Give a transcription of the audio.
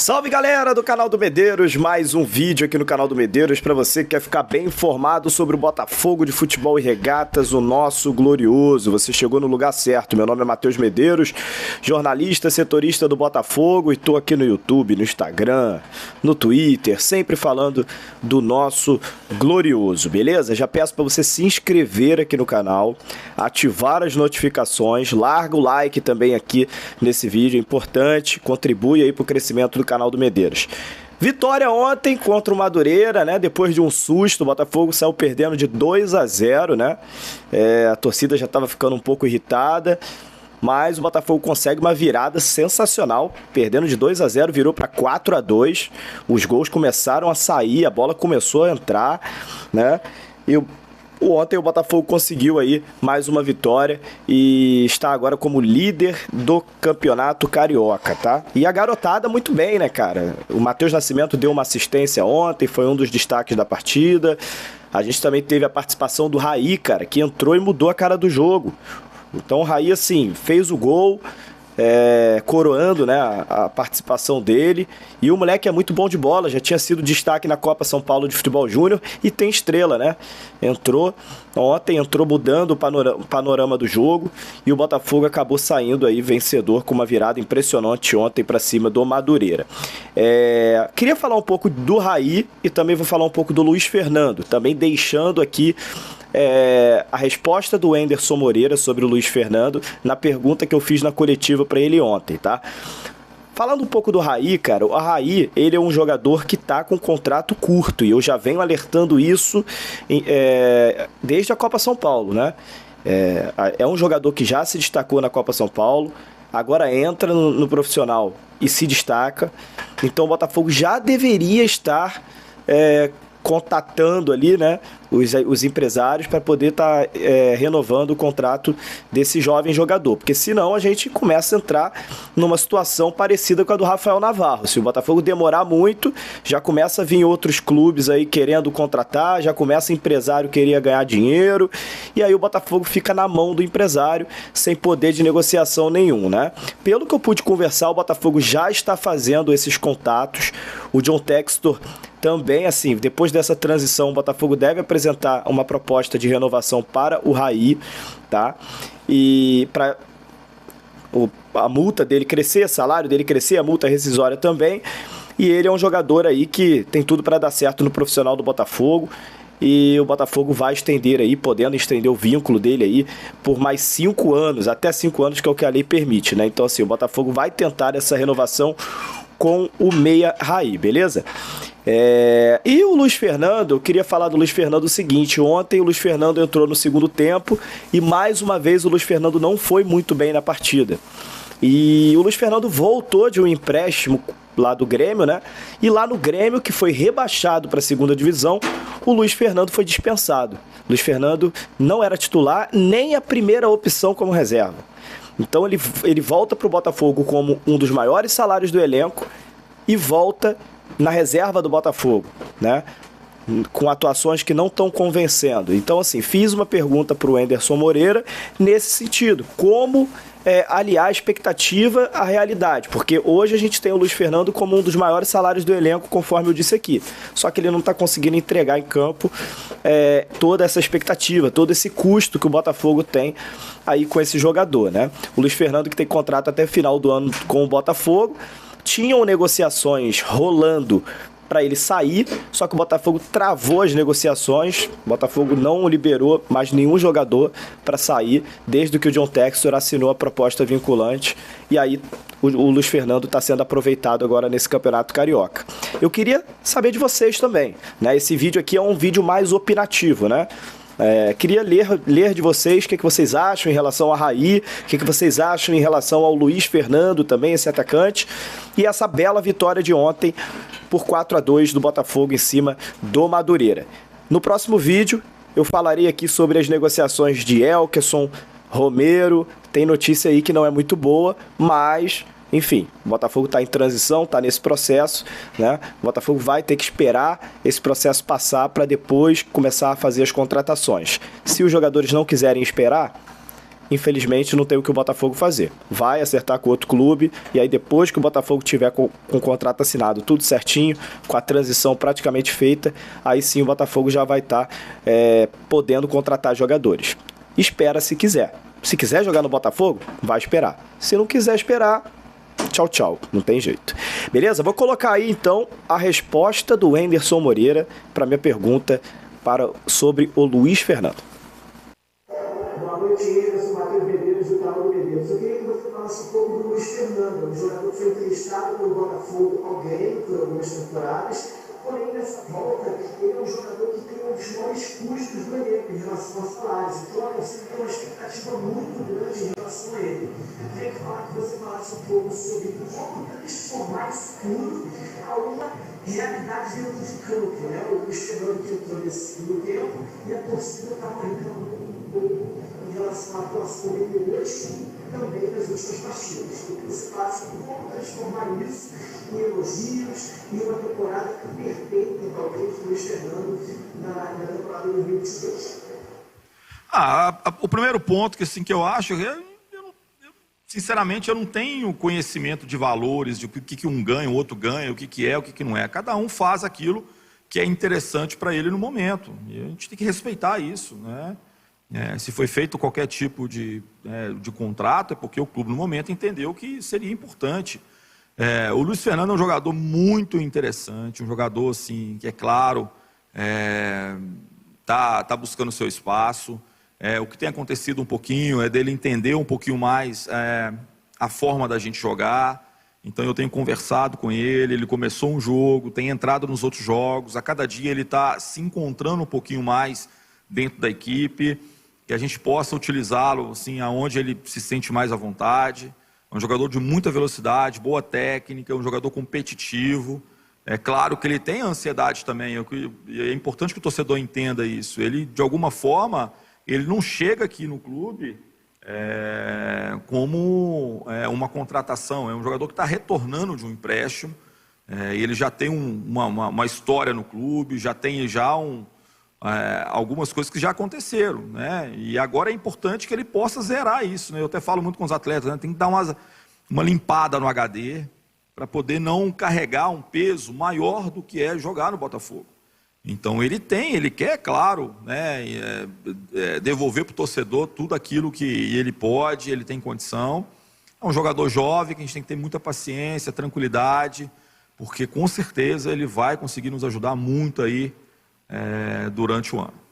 Salve galera do canal do Medeiros, mais um vídeo aqui no canal do Medeiros para você que quer ficar bem informado sobre o Botafogo de Futebol e Regatas, o nosso glorioso. Você chegou no lugar certo. Meu nome é Matheus Medeiros, jornalista, setorista do Botafogo, e estou aqui no YouTube, no Instagram, no Twitter, sempre falando do nosso glorioso, beleza? Já peço para você se inscrever aqui no canal, ativar as notificações, larga o like também aqui nesse vídeo, é importante, contribui aí para o crescimento do canal do Medeiros. Vitória ontem contra o Madureira, né? Depois de um susto, o Botafogo saiu perdendo de 2-0, né? A torcida já estava ficando um pouco irritada, mas o Botafogo consegue uma virada sensacional, perdendo de 2-0, virou para 4-2. Os gols começaram a sair, a bola começou a entrar, né? Ontem o Botafogo conseguiu aí mais uma vitória e está agora como líder do campeonato carioca, tá? E a garotada muito bem, né, cara? O Matheus Nascimento deu uma assistência ontem, foi um dos destaques da partida. A gente também teve a participação do Raí, cara, que entrou e mudou a cara do jogo. Então o Raí, assim, fez o gol, coroando, né, a participação dele. E o moleque é muito bom de bola, já tinha sido destaque na Copa São Paulo de Futebol Júnior e tem estrela, né? Ontem entrou mudando o panorama do jogo e o Botafogo acabou saindo aí vencedor com uma virada impressionante ontem para cima do Madureira. Queria falar um pouco do Raí e também vou falar um pouco do Luiz Fernando, também deixando aqui a resposta do Anderson Moreira sobre o Luiz Fernando na pergunta que eu fiz na coletiva para ele ontem, tá? Falando um pouco do Raí, cara, o Raí, ele é um jogador que tá com um contrato curto e eu já venho alertando isso desde a Copa São Paulo, né? É um jogador que já se destacou na Copa São Paulo, agora entra no profissional e se destaca, então o Botafogo já deveria estar contatando ali, né, os empresários para poder estar renovando o contrato desse jovem jogador, porque senão a gente começa a entrar numa situação parecida com a do Rafael Navarro. Se o Botafogo demorar muito, já começa a vir outros clubes aí querendo contratar, já começa empresário querer ganhar dinheiro, e aí o Botafogo fica na mão do empresário sem poder de negociação nenhum, né? Pelo que eu pude conversar, o Botafogo já está fazendo esses contatos. O John Textor também, assim, depois dessa transição, o Botafogo deve apresentar uma proposta de renovação para o Raí, tá? E para a multa dele crescer, o salário dele crescer, a multa rescisória também. E ele é um jogador aí que tem tudo para dar certo no profissional do Botafogo. E o Botafogo vai estender aí, podendo estender o vínculo dele aí por mais 5 anos, até 5 anos, que é o que a lei permite, né? Então, assim, o Botafogo vai tentar essa renovação com o meia Raí, beleza? E o Luiz Fernando, eu queria falar do Luiz Fernando o seguinte: ontem o Luiz Fernando entrou no segundo tempo e mais uma vez o Luiz Fernando não foi muito bem na partida. E o Luiz Fernando voltou de um empréstimo lá do Grêmio, né? E lá no Grêmio, que foi rebaixado para a segunda divisão, o Luiz Fernando foi dispensado. O Luiz Fernando não era titular, nem a primeira opção como reserva. Então ele volta para o Botafogo como um dos maiores salários do elenco e volta na reserva do Botafogo, né? Com atuações que não estão convencendo. Então, assim, fiz uma pergunta para o Anderson Moreira nesse sentido: como aliar a expectativa à realidade? Porque hoje a gente tem o Luiz Fernando como um dos maiores salários do elenco, conforme eu disse aqui. Só que ele não está conseguindo entregar em campo toda essa expectativa, todo esse custo que o Botafogo tem aí com esse jogador, né? O Luiz Fernando, que tem contrato até final do ano com o Botafogo, tinham negociações rolando para ele sair, só que o Botafogo travou as negociações. O Botafogo não liberou mais nenhum jogador para sair desde que o John Textor assinou a proposta vinculante, e aí o Luiz Fernando está sendo aproveitado agora nesse campeonato carioca. Eu queria saber de vocês também, né? Esse vídeo aqui é um vídeo mais opinativo, né? Queria ler de vocês o que vocês acham em relação a Raí, o que vocês acham em relação ao Luiz Fernando também, esse atacante, e essa bela vitória de ontem por 4-2 do Botafogo em cima do Madureira. No próximo vídeo eu falarei aqui sobre as negociações de Elkerson, Romero. Tem notícia aí que não é muito boa, mas enfim, o Botafogo está em transição, está nesse processo, né? O Botafogo vai ter que esperar esse processo passar para depois começar a fazer as contratações. Se os jogadores não quiserem esperar, infelizmente não tem o que o Botafogo fazer. Vai acertar com outro clube, e aí depois que o Botafogo tiver com o contrato assinado, tudo certinho, com a transição praticamente feita, aí sim o Botafogo já vai estar podendo contratar jogadores. Espera se quiser. Se quiser jogar no Botafogo, vai esperar. Se não quiser esperar, tchau, tchau. Não tem jeito. Beleza? Vou colocar aí, então, a resposta do Anderson Moreira para minha pergunta sobre o Luiz Fernando. Boa noite, Anderson, Matheus Medeiros, do Itaú Medeiros. Eu queria que você falasse um pouco do Luiz Fernando, um jogador que foi entrevistado pelo Botafogo ao Grêmio por algumas temporadas. Porém, nessa volta, ele é um jogador que tem um dos maiores custos do elenco em relação aos salários. Então, você tem uma expectativa muito grande em relação a ele. Eu queria que você falasse um pouco sobre como transformar isso tudo a uma realidade dentro de campo, né? O Luiz Fernando que entrou nesse segundo tempo e a torcida está marcando um pouco em relação à atuação dele hoje também nas últimas partidas. O que você faz como transformar isso em elogios e uma temporada perfeita, talvez, do Luiz Fernando na temporada 2022? O primeiro ponto que eu acho, sinceramente, eu não tenho conhecimento de valores, de o que um ganha, o outro ganha, o que é, o que não é. Cada um faz aquilo que é interessante para ele no momento. E a gente tem que respeitar isso, né? Se foi feito qualquer tipo de contrato, é porque o clube no momento entendeu que seria importante. O Luiz Fernando é um jogador muito interessante, um jogador assim, que é claro, tá buscando o seu espaço. O que tem acontecido um pouquinho é dele entender um pouquinho mais a forma da gente jogar. Então eu tenho conversado com ele, ele começou um jogo, tem entrado nos outros jogos, a cada dia ele está se encontrando um pouquinho mais dentro da equipe, que a gente possa utilizá-lo assim, aonde ele se sente mais à vontade. É um jogador de muita velocidade, boa técnica, um jogador competitivo. É claro que ele tem ansiedade também, é importante que o torcedor entenda isso. Ele, de alguma forma, ele não chega aqui no clube como uma contratação. É um jogador que está retornando de um empréstimo, ele já tem uma história no clube, já tem algumas coisas que já aconteceram, né? E agora é importante que ele possa zerar isso, né? Eu até falo muito com os atletas, né? Tem que dar uma limpada no HD para poder não carregar um peso maior do que é jogar no Botafogo. Então ele quer, claro, né, devolver para o torcedor tudo aquilo que ele pode, ele tem condição. É um jogador jovem que a gente tem que ter muita paciência, tranquilidade, porque com certeza ele vai conseguir nos ajudar muito aí durante o ano.